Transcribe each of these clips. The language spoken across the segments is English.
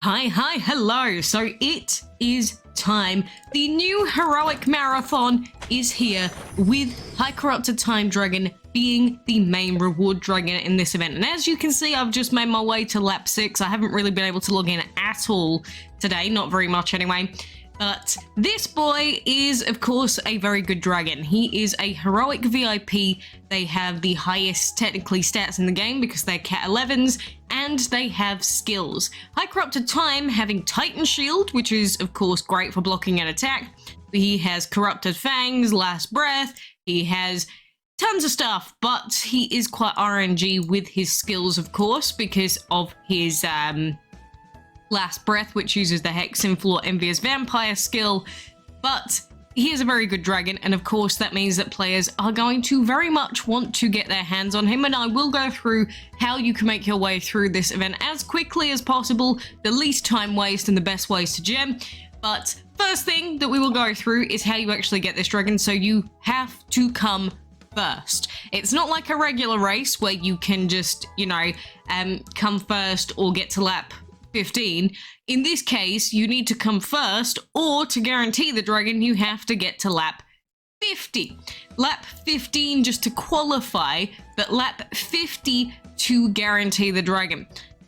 Hello. So it is time. The new heroic marathon is here with High Corrupted Time Dragon being the main reward dragon in this event. And as you can see, I've just made my way to lap 6. I haven't really been able to log in at all today, not very much anyway. But this boy is, of course, a very good dragon. He is a heroic VIP. They have the highest, technically, stats in the game because they're Cat 11s, and they have skills. High Corrupted Time having Titan Shield, which is, of course, great for blocking an attack. He has Corrupted Fangs, Last Breath. He has tons of stuff, but he is quite RNG with his skills, of course, because of his Last Breath, which uses the Hexenfloor Envious Vampire skill. But he is a very good dragon, and of course that means that players are going to very much want to get their hands on him, and I will go through how you can make your way through this event as quickly as possible, the least time waste and the best ways to gem. But first thing that we will go through is how you actually get this dragon. So you have to come first. It's not like a regular race where you can just, come first or get to lap 15. In this case, you need to come first, or to guarantee the dragon, you have to get to lap 50. Lap 15 just to qualify, but lap 50 to guarantee the dragon.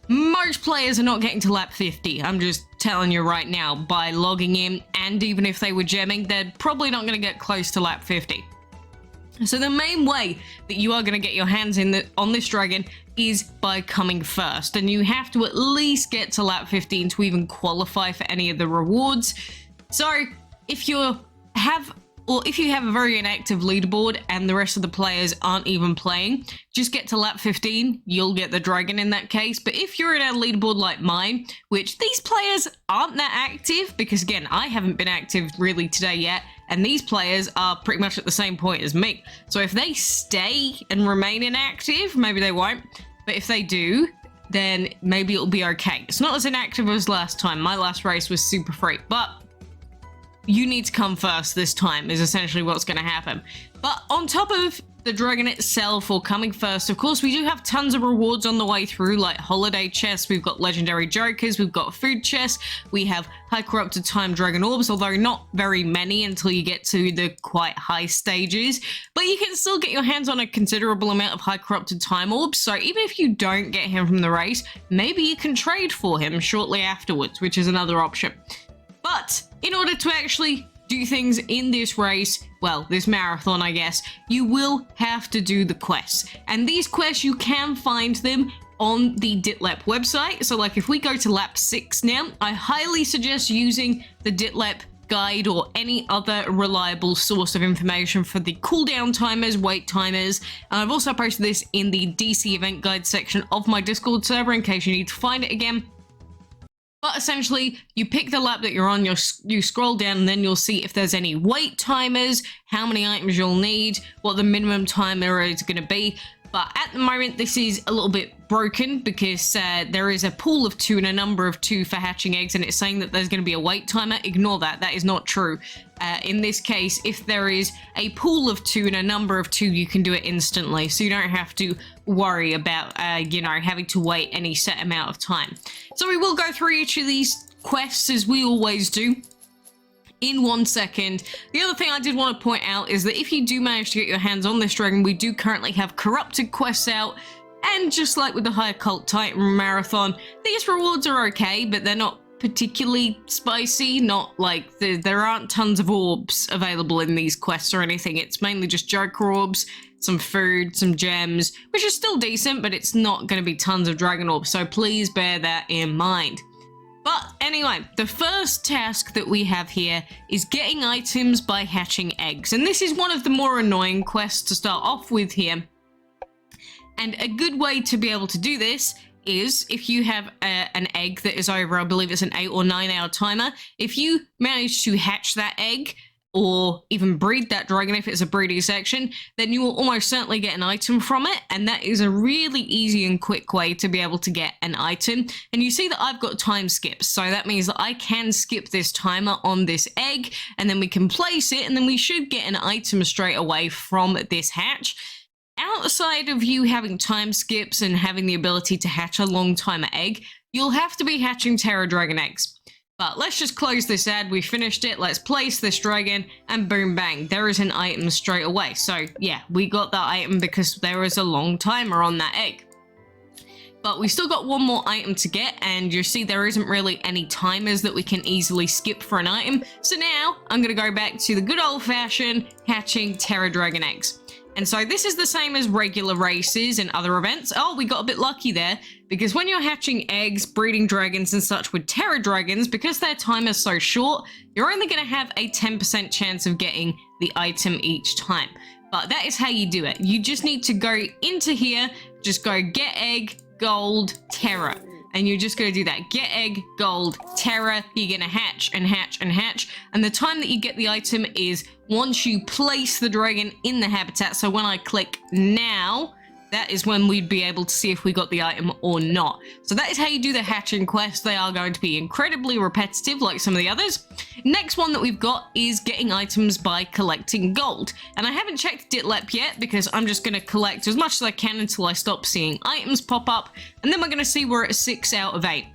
Most players are not getting to lap 50. I'm just telling you right now, by logging in, and even if they were gemming, they're probably not going to get close to lap 50. So the main way that you are going to get your hands on this dragon is by coming first, and you have to at least get to lap 15 to even qualify for any of the rewards. So if you have a very inactive leaderboard and the rest of the players aren't even playing, just get to lap 15, you'll get the dragon in that case. But if you're in a leaderboard like mine, which these players aren't that active, because again, I haven't been active really today yet, and these players are pretty much at the same point as me. So if they stay and remain inactive, maybe they won't. But if they do, then maybe it'll be okay. It's not as inactive as last time. My last race was super free, but you need to come first this time is essentially what's going to happen. But on top of the dragon itself, or coming first, of course, we do have tons of rewards on the way through, like holiday chests, we've got legendary jokers, we've got food chests, we have High Corrupted Time Dragon Orbs, although not very many until you get to the quite high stages, but you can still get your hands on a considerable amount of High Corrupted Time Orbs. So even if you don't get him from the race, maybe you can trade for him shortly afterwards, which is another option. But in order to actually do things in this race, well, this marathon, I guess, you will have to do the quests. And these quests, you can find them on the Ditlep website. So like if we go to lap 6 now, I highly suggest using the Ditlep guide or any other reliable source of information for the cooldown timers, wait timers. And I've also posted this in the DC event guide section of my Discord server in case you need to find it again. But essentially, you pick the lap that you're on, you scroll down, and then you'll see if there's any wait timers, how many items you'll need, what the minimum timer is going to be. But at the moment, this is a little bit broken because there is a pool of 2 and a number of 2 for hatching eggs, and it's saying that there's going to be a wait timer. Ignore that. That is not true. In this case, if there is a pool of 2 and a number of 2, you can do it instantly. So you don't have to worry about, having to wait any set amount of time. So we will go through each of these quests as we always do in 1 second. The other thing I did want to point out is that if you do manage to get your hands on this dragon, we do currently have corrupted quests out, and just like with the High Occult Titan Marathon, these rewards are okay, but they're not particularly spicy. Not like there aren't tons of orbs available in these quests or anything. It's mainly just Joker orbs, some food, some gems, which is still decent, but it's not going to be tons of dragon orbs, so please bear that in mind. But anyway, the first task that we have here is getting items by hatching eggs. And this is one of the more annoying quests to start off with here. And a good way to be able to do this is if you have an egg that is over, I believe it's an 8 or 9 hour timer. If you manage to hatch that egg, or even breed that dragon if it's a breeding section, then you will almost certainly get an item from it, and that is a really easy and quick way to be able to get an item. And you see that I've got time skips, so that means that I can skip this timer on this egg, and then we can place it, and then we should get an item straight away from this hatch. Outside of you having time skips and having the ability to hatch a long timer egg, you'll have to be hatching Terra Dragon eggs. But let's just close this ad, we finished it, let's place this dragon, and boom bang, there is an item straight away. So yeah, we got that item because there is a long timer on that egg. But we still got one more item to get, and you see there isn't really any timers that we can easily skip for an item. So now I'm going to go back to the good old-fashioned hatching Terra Dragon eggs. And so this is the same as regular races and other events. Oh, we got a bit lucky there, because when you're hatching eggs, breeding dragons and such with Terra Dragons, because their time is so short, you're only going to have a 10% chance of getting the item each time. But that is how you do it. You just need to go into here, just go get egg, gold, Terra. And you're just going to do that. Get egg, gold, Terra. You're going to hatch and hatch and hatch. And the time that you get the item is once you place the dragon in the habitat. So when I click now, that is when we'd be able to see if we got the item or not. So that is how you do the hatching quest. They are going to be incredibly repetitive like some of the others. Next one that we've got is getting items by collecting gold. And I haven't checked Ditlep yet because I'm just going to collect as much as I can until I stop seeing items pop up. And then we're going to see we're at 6 out of 8.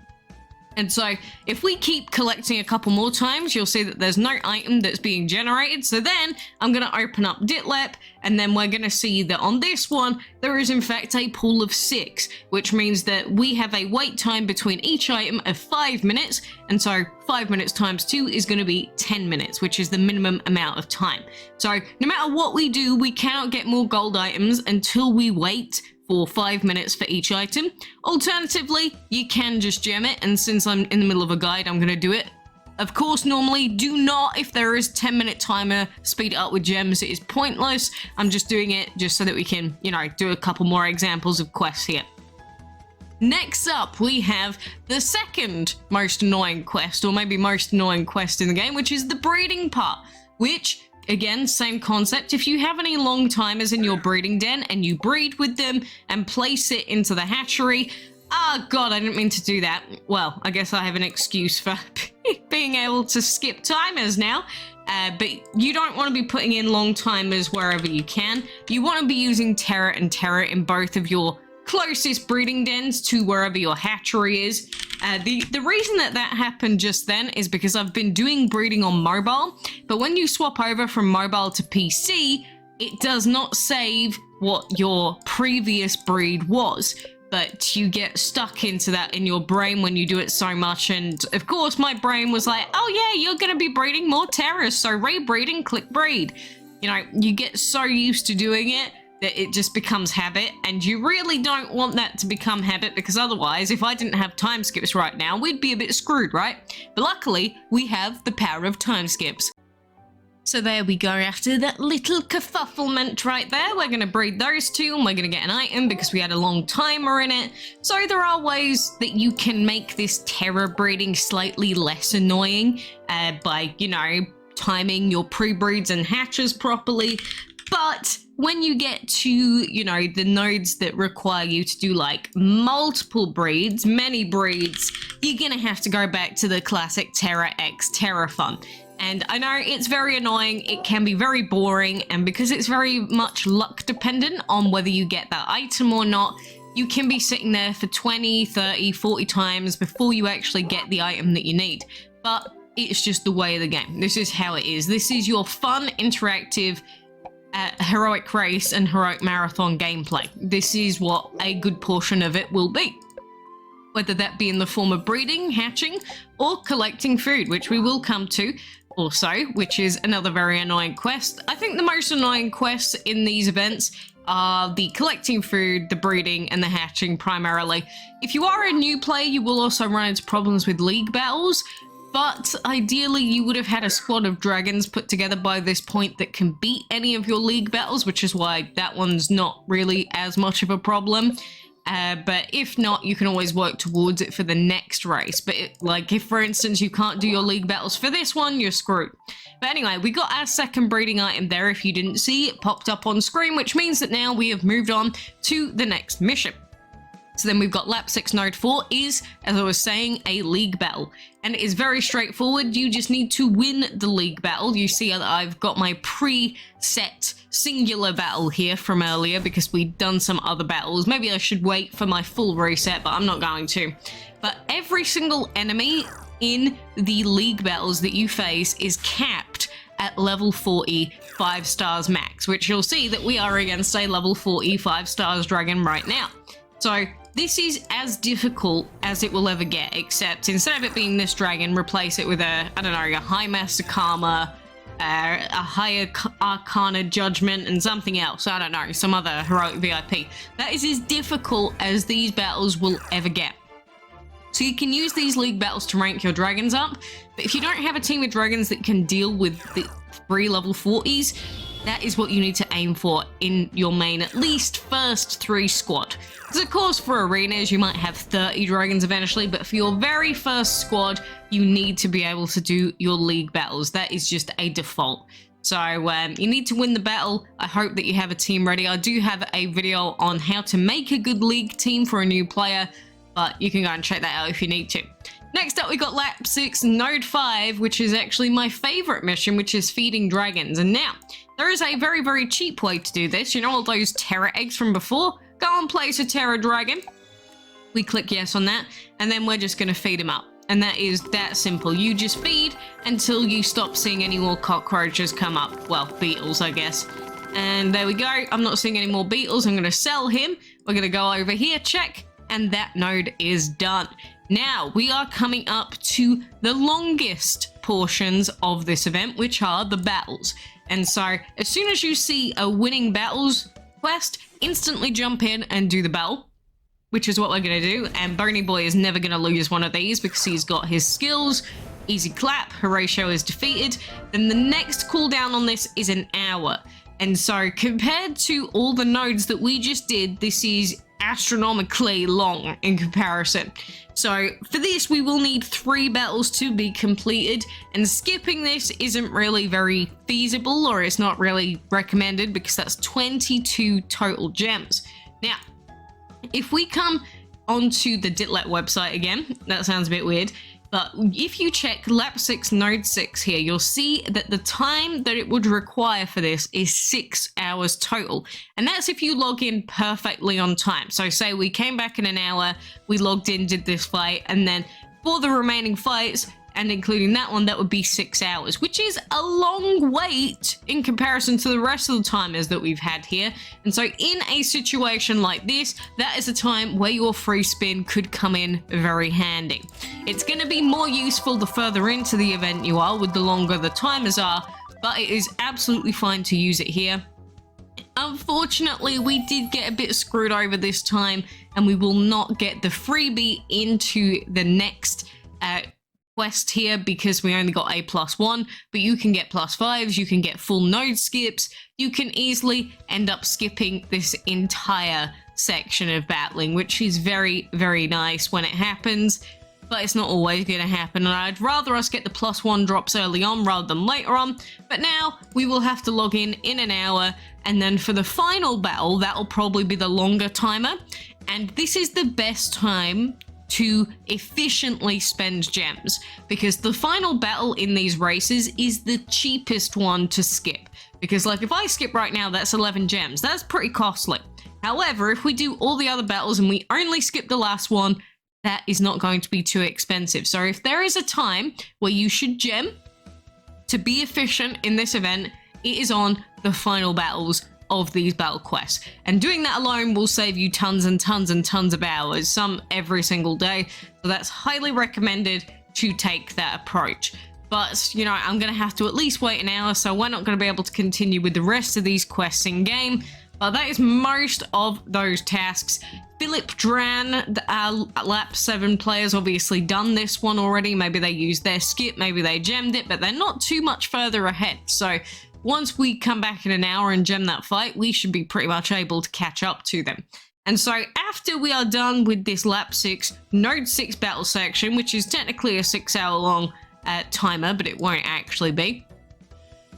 And so if we keep collecting a couple more times, you'll see that there's no item that's being generated. So then I'm going to open up Ditlep, and then we're going to see that on this one, there is in fact a pool of 6, which means that we have a wait time between each item of 5 minutes. And so 5 minutes times 2 is going to be 10 minutes, which is the minimum amount of time. So no matter what we do, we cannot get more gold items until we wait for 5 minutes for each item. Alternatively, you can just gem it, and since I'm in the middle of a guide, I'm going to do it. Of course, normally do not, if there is 10-minute timer, speed it up with gems. It is pointless. I'm just doing it just so that we can, you know, do a couple more examples of quests here. Next up, we have the second most annoying quest, or maybe most annoying quest in the game, which is the breeding part, which, again, same concept. If you have any long timers in your breeding den and you breed with them and place it into the hatchery, oh god, I didn't mean to do that. Well, I guess I have an excuse for being able to skip timers now. But you don't want to be putting in long timers wherever you can. You want to be using Terra and Terra in both of your closest breeding dens to wherever your hatchery is. The reason that happened just then is because I've been doing breeding on mobile, but when you swap over from mobile to PC, it does not save what your previous breed was, but you get stuck into that in your brain when you do it so much. And of course my brain was like, oh yeah, you're going to be breeding more Terras, so rebreed and click breed. You know, you get so used to doing it that it just becomes habit, and you really don't want that to become habit, because otherwise, if I didn't have time skips right now, we'd be a bit screwed, right? But luckily, we have the power of time skips. So there we go, after that little kerfufflement right there, we're going to breed those two, and we're going to get an item because we had a long timer in it. So there are ways that you can make this Terra breeding slightly less annoying by, you know, timing your pre-breeds and hatches properly. But when you get to, you know, the nodes that require you to do like multiple breeds, many breeds, you're gonna have to go back to the classic Terra X Terra fun. And I know it's very annoying, it can be very boring, and because it's very much luck dependent on whether you get that item or not, you can be sitting there for 20, 30, 40 times before you actually get the item that you need. But it's just the way of the game. This is how it is. This is your fun, interactive heroic race and heroic marathon gameplay. This is what a good portion of it will be. Whether that be in the form of breeding, hatching, or collecting food, which we will come to also, which is another very annoying quest. I think the most annoying quests in these events are the collecting food, the breeding, and the hatching primarily. If you are a new player, you will also run into problems with league battles, but ideally you would have had a squad of dragons put together by this point that can beat any of your league battles, which is why that one's not really as much of a problem. But if not, you can always work towards it for the next race. But like if, for instance, you can't do your league battles for this one, you're screwed. But anyway, we got our second breeding item there. If you didn't see, it popped up on screen, which means that now we have moved on to the next mission. So then we've got lap 6 node 4 is, as I was saying, a league battle. And it is very straightforward. You just need to win the league battle. You see that I've got my pre-set singular battle here from earlier because we'd done some other battles. Maybe I should wait for my full reset, but I'm not going to. But every single enemy in the league battles that you face is capped at level 40 5 stars max, which you'll see that we are against a level 40 5 stars dragon right now. So this is as difficult as it will ever get, except instead of it being this dragon, replace it with a, I don't know, a High Master Karma, a higher Arcana Judgment, and something else. I don't know, some other heroic VIP. That is as difficult as these battles will ever get. So you can use these league battles to rank your dragons up, but if you don't have a team of dragons that can deal with the 3 level 40s, that is what you need to aim for in your main, at least first 3 squad. Because of course for arenas you might have 30 dragons eventually, but for your very first squad you need to be able to do your league battles. That is just a default. So you need to win the battle. I hope that you have a team ready. I do have a video on how to make a good league team for a new player, but you can go and check that out if you need to. Next up, we got lap 6 node 5, which is actually my favorite mission, which is feeding dragons. And now there is a very, very cheap way to do this. You know all those terra eggs from before? Go and place a terra dragon. We click yes on that, and then we're just going to feed him up. And that is that simple. You just feed until you stop seeing any more cockroaches come up. Well, beetles, I guess. And there we go. I'm not seeing any more beetles. I'm going to sell him. We're going to go over here, check, and that node is done. Now, we are coming up to the longest portions of this event, which are the battles. And so, as soon as you see a winning battles quest, instantly jump in and do the battle, which is what we're going to do. And Bony Boy is never going to lose one of these because he's got his skills. Easy clap, Horatio is defeated. Then the next cooldown on this is an hour. And so, compared to all the nodes that we just did, this is astronomically long in comparison. So for this we will need 3 battles to be completed, and skipping this isn't really very feasible, or it's not really recommended, because that's 22 total gems. Now if we come onto the Ditlet website again, that sounds a bit weird, but if you check lap 6 node 6 here, you'll see that the time that it would require for this is 6 hours total. And that's if you log in perfectly on time. So say we came back in an hour, we logged in, did this fight, and then for the remaining fights, and including that one, that would be 6 hours, which is a long wait in comparison to the rest of the timers that we've had here. And so in a situation like this, that is a time where your free spin could come in very handy. It's going to be more useful the further into the event you are, with the longer the timers are, but it is absolutely fine to use it here. Unfortunately, we did get a bit screwed over this time, and we will not get the freebie into the next quest here because we only got a +1, but you can get +5s, you can get full node skips, you can easily end up skipping this entire section of battling, which is very, very nice when it happens, but it's not always going to happen, and I'd rather us get the +1 drops early on rather than later on. But now we will have to log in an hour, and then for the final battle, that'll probably be the longer timer, and this is the best time to efficiently spend gems, because the final battle in these races is the cheapest one to skip. Because like if I skip right now, that's 11 gems. That's pretty costly. However, if we do all the other battles and we only skip the last one, that is not going to be too expensive. So if there is a time where you should gem to be efficient in this event, it is on the final battles of these battle quests, and doing that alone will save you tons and tons and tons of hours, some every single day. So that's highly recommended to take that approach. But you know, I'm gonna have to at least wait an hour, so we're not gonna be able to continue with the rest of these quests in game. But that is most of those tasks. Philip Dran, lap 7 players, obviously done this one already. Maybe they used their skip, maybe they gemmed it, but they're not too much further ahead. So once we come back in an hour and gem that fight, we should be pretty much able to catch up to them. And so after we are done with this lap 6 node 6 battle section, which is technically a 6 hour long timer, but it won't actually be,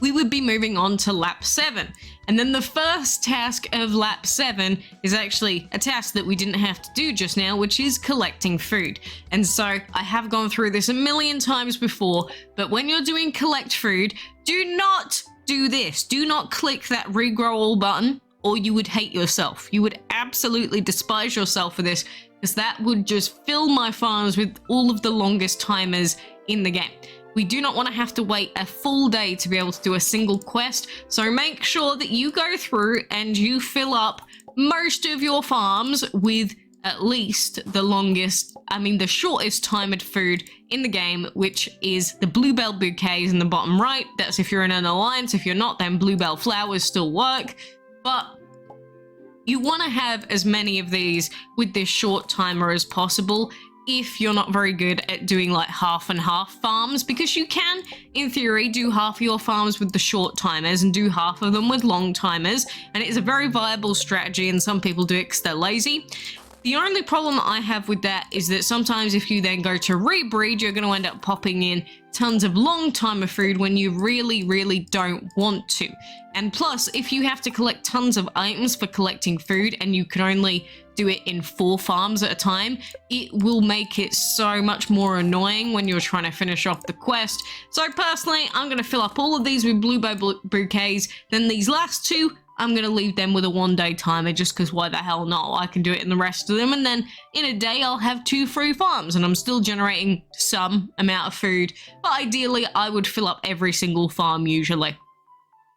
we would be moving on to lap 7. And then the first task of lap 7 is actually a task that we didn't have to do just now, which is collecting food. And so I have gone through this a million times before, but when you're doing collect food, do not do this. Do not click that regrow all button, or you would hate yourself. You would absolutely despise yourself for this, because that would just fill my farms with all of the longest timers in the game. We do not want to have to wait a full day to be able to do a single quest, so make sure that you go through and you fill up most of your farms with at least the shortest timed food in the game, which is the bluebell bouquets in the bottom right. That's if you're in an alliance. If you're not, then bluebell flowers still work, but you want to have as many of these with this short timer as possible if you're not very good at doing like half and half farms, because you can, in theory, do half of your farms with the short timers and do half of them with long timers, and it is a very viable strategy, and some people do it because they're lazy. The only problem I have with that is that sometimes if you then go to rebreed, you're going to end up popping in tons of long timer food when you really don't want to. And plus, if you have to collect tons of items for collecting food and you can only do it in 4 farms at a time, it will make it so much more annoying when you're trying to finish off the quest. So personally, I'm going to fill up all of these with bluebell bouquets, then these last 2, I'm going to leave them with a 1-day timer, just because why the hell not? I can do it in the rest of them, and then in a day I'll have 2 free farms, and I'm still generating some amount of food. But ideally, I would fill up every single farm usually.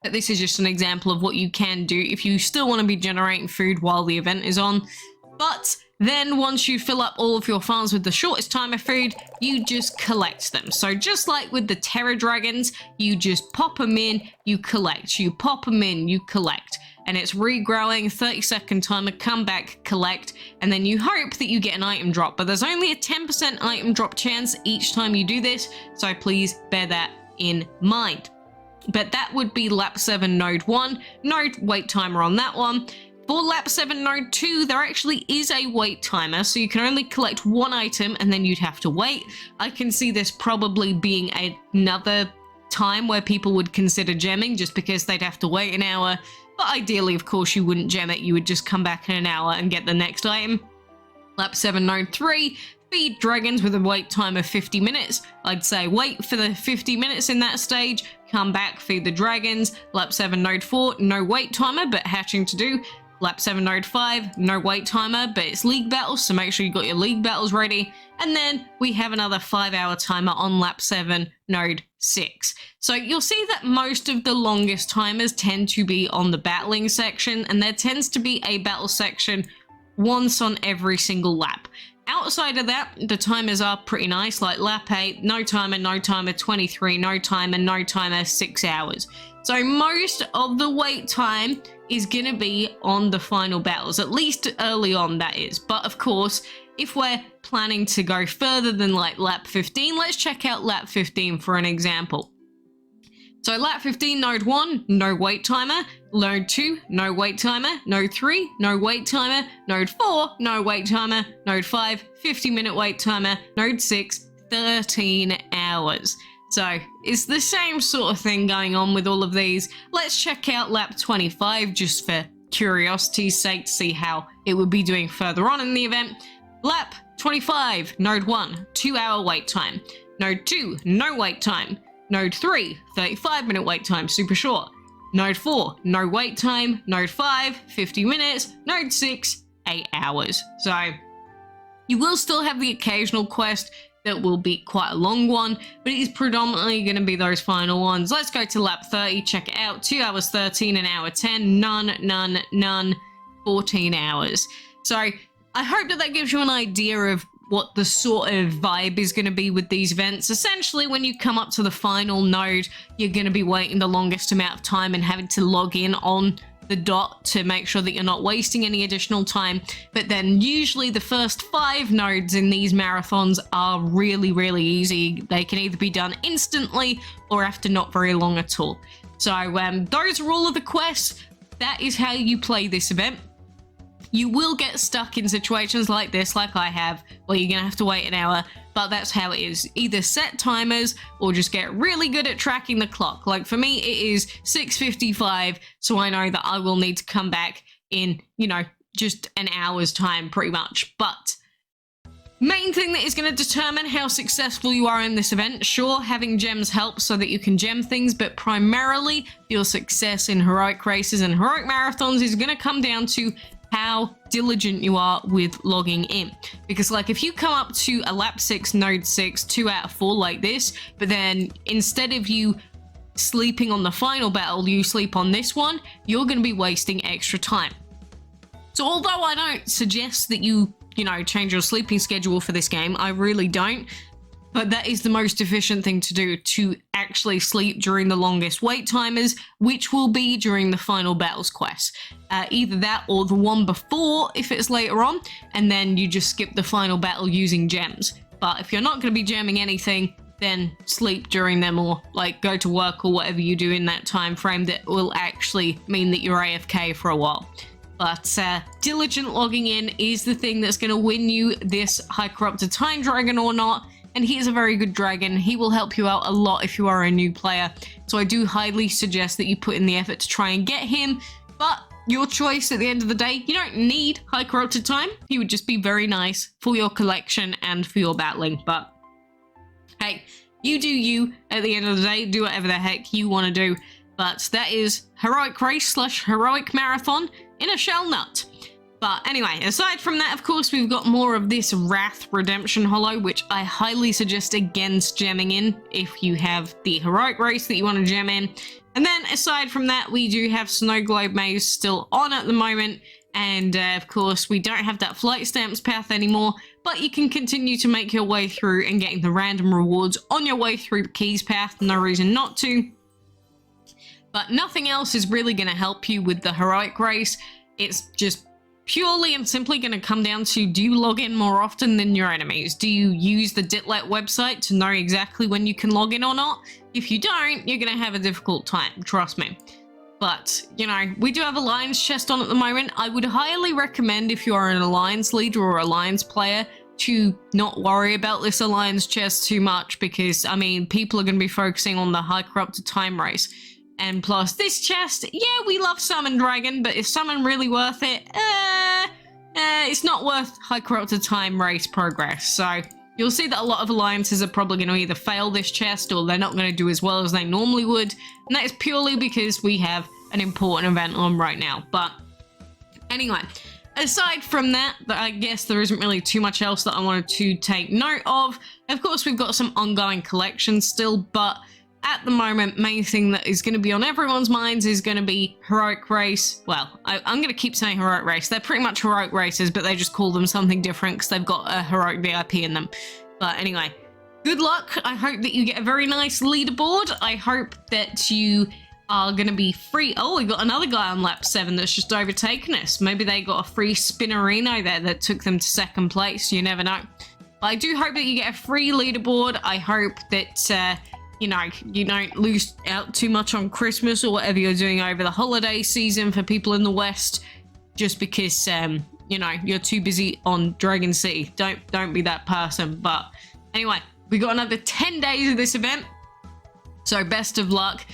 But this is just an example of what you can do if you still want to be generating food while the event is on. But then once you fill up all of your farms with the shortest timer food, you just collect them. So just like with the terra dragons, you just pop them in, you collect. You pop them in, you collect. And it's regrowing, 30-second timer, come back, collect, and then you hope that you get an item drop. But there's only a 10% item drop chance each time you do this, so please bear that in mind. But that would be lap 7 node 1, no wait timer on that one. For lap 7 node 2, there actually is a wait timer, so you can only collect 1 item and then you'd have to wait. I can see this probably being another time where people would consider gemming, just because they'd have to wait an hour. But ideally, of course, you wouldn't gem it, you would just come back in an hour and get the next item. Lap 7 node 3, feed dragons with a wait time of 50 minutes. I'd say wait for the 50 minutes in that stage, come back, feed the dragons. Lap 7 node 4, no wait timer, but hatching to do. Lap 7 node 5, no wait timer, but it's league battles, so make sure you got your league battles ready. And then we have another 5-hour timer on lap 7 node 6. So you'll see that most of the longest timers tend to be on the battling section, and there tends to be a battle section once on every single lap. Outside of that, the timers are pretty nice, like lap 8, no timer, 23, no timer, 6 hours. So most of the wait time is going to be on the final battles, at least early on, that is. But of course, if we're planning to go further than like lap 15, let's check out lap 15 for an example. So lap 15, node 1, no wait timer. Node 2, no wait timer. Node 3, no wait timer. Node 4, no wait timer. Node 5, 50-minute wait timer. Node 6, 13 hours. So it's the same sort of thing going on with all of these. Let's check out lap 25 just for curiosity's sake to see how it would be doing further on in the event. Lap 25, node 1, 2-hour wait time. Node 2, no wait time. Node 3, 35-minute wait time, super short. Node 4, no wait time. Node 5, 50 minutes. Node 6, 8 hours. So you will still have the occasional quest that will be quite a long one, but it is predominantly going to be those final ones. Let's go to lap 30, check it out. 2 hours 13, an hour 10, none, 14 hours. So I hope that gives you an idea of what the sort of vibe is going to be with these events. Essentially, when you come up to the final node, you're going to be waiting the longest amount of time and having to log in on the dot to make sure that you're not wasting any additional time. But then usually the first 5 nodes in these marathons are really easy. They can either be done instantly or after not very long at all. So those are all of the quests. That is how you play this event. You will get stuck in situations like this, like I have, where you're gonna have to wait an hour, but that's how it is. Either set timers or just get really good at tracking the clock. Like for me, it is 6:55, so I know that I will need to come back in, you know, just an hour's time pretty much. But main thing that is going to determine how successful you are in this event, sure, having gems helps so that you can gem things, but primarily your success in heroic races and heroic marathons is going to come down to how diligent you are with logging in. Because like if you come up to a lap 6, node 6, 2 out of 4 like this, but then instead of you sleeping on the final battle, you sleep on this one, you're going to be wasting extra time. So although I don't suggest that you know, change your sleeping schedule for this game, I really don't, but that is the most efficient thing to do, to actually sleep during the longest wait timers, which will be during the final battles quest. Either that or the one before if it's later on, and then you just skip the final battle using gems. But if you're not going to be gemming anything, then sleep during them, or like go to work or whatever you do in that time frame that will actually mean that you're AFK for a while. But diligent logging in is the thing that's going to win you this High Corrupted Time Dragon or not. And he is a very good dragon. He will help you out a lot if you are a new player. So I do highly suggest that you put in the effort to try and get him. But your choice at the end of the day, you don't need High Corrupted Time. He would just be very nice for your collection and for your battling. But hey, you do you at the end of the day. Do whatever the heck you want to do. But that is Heroic Race / Heroic Marathon in a shell nut. But anyway, aside from that, of course, we've got more of this Wrath Redemption Hollow, which I highly suggest against gemming in if you have the Heroic Race that you want to gem in. And then aside from that, we do have Snow Globe Maze still on at the moment. And of course, we don't have that Flight Stamps path anymore, but you can continue to make your way through and getting the random rewards on your way through the Keys path. No reason not to. But nothing else is really going to help you with the Heroic Race. It's just purely and simply going to come down to, do you log in more often than your enemies? Do you use the Ditlet website to know exactly when you can log in or not? If you don't, you're going to have a difficult time, trust me. But, you know, we do have a Alliance chest on at the moment. I would highly recommend, if you are an Alliance leader or Alliance player, to not worry about this Alliance chest too much, because, I mean, people are going to be focusing on the High Corrupted Time Race. And plus, this chest, yeah, we love Summon Dragon, but is Summon really worth it? It's not worth High Corrupted Time Race progress. So you'll see that a lot of alliances are probably going to either fail this chest, or they're not going to do as well as they normally would. And that is purely because we have an important event on right now. But anyway, aside from that, I guess there isn't really too much else that I wanted to take note of. Of course, we've got some ongoing collections still, but at the moment, main thing that is going to be on everyone's minds is going to be Heroic Race. Well, I'm going to keep saying Heroic Race. They're pretty much Heroic Races, but they just call them something different because they've got a Heroic VIP in them. But anyway, good luck. I hope that you get a very nice leaderboard. I hope that you are going to be free. Oh, we got another guy on lap 7 that's just overtaken us. Maybe they got a free Spinnerino there that took them to 2nd place. You never know. But I do hope that you get a free leaderboard. I hope that you know, you don't lose out too much on Christmas or whatever you're doing over the holiday season for people in the West, just because, you know, you're too busy on Dragon City. Don't be that person. But anyway, we got another 10 days of this event, so best of luck.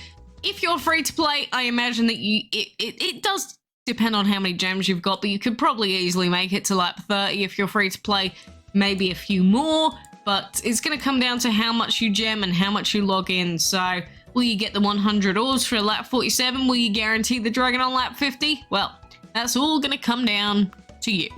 If you're free to play, I imagine that it does depend on how many gems you've got, but you could probably easily make it to lap 30 if you're free to play, maybe a few more. But it's going to come down to how much you gem and how much you log in. So, will you get the 100 ores for lap 47? Will you guarantee the dragon on lap 50? Well, that's all going to come down to you.